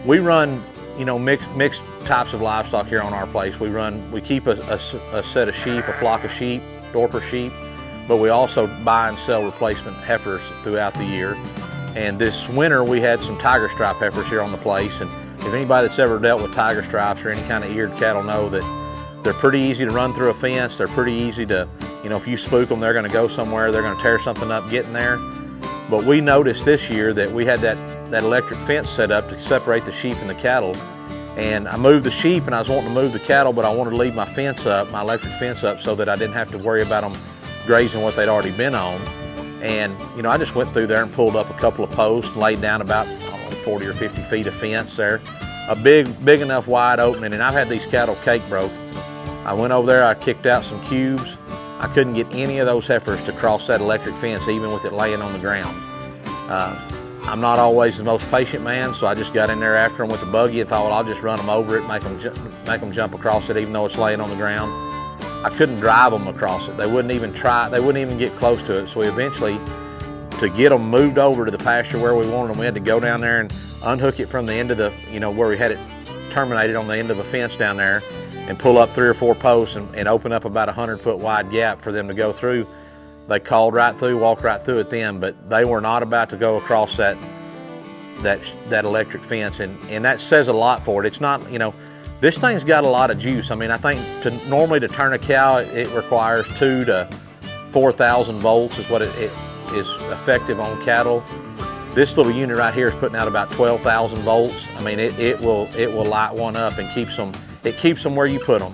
We run, you know, mixed types of livestock here on our place. We keep a set of sheep, a flock of sheep, Dorper sheep, but we also buy and sell replacement heifers throughout the year. And this winter we had some tiger stripe heifers here on the place, and if anybody that's ever dealt with tiger stripes or any kind of eared cattle know that they're pretty easy to run through a fence. They're pretty easy to, you know, if you spook them, they're going to go somewhere, they're going to tear something up getting there. But we noticed this year that we had that electric fence set up to separate the sheep and the cattle. And I moved the sheep and I was wanting to move the cattle, but I wanted to leave my fence up, my electric fence up, so that I didn't have to worry about them grazing what they'd already been on. And, you know, I just went through there and pulled up a couple of posts and laid down about, I don't know, 40 or 50 feet of fence there. A big enough wide opening, and I've had these cattle cake broke. I went over there, I kicked out some cubes. I couldn't get any of those heifers to cross that electric fence, even with it laying on the ground. I'm not always the most patient man, so I just got in there after them with a buggy and thought, well, I'll just run them over it, make them jump across it, even though it's laying on the ground. I couldn't drive them across it. They wouldn't even try, they wouldn't even get close to it. So we eventually, to get them moved over to the pasture where we wanted them, we had to go down there and unhook it from the end of the, you know, where we had it terminated on the end of a fence down there, and pull up 3 or 4 posts and open up about a 100-foot wide gap for them to go through. They called right through, walked right through it then, but they were not about to go across that electric fence, and that says a lot for it. It's not, you know, this thing's got a lot of juice. I mean, I think normally to turn a cow, it requires 2,000 to 4,000 volts is what it is effective on cattle. This little unit right here is putting out about 12,000 volts. I mean, it will light one up and keeps them where you put them.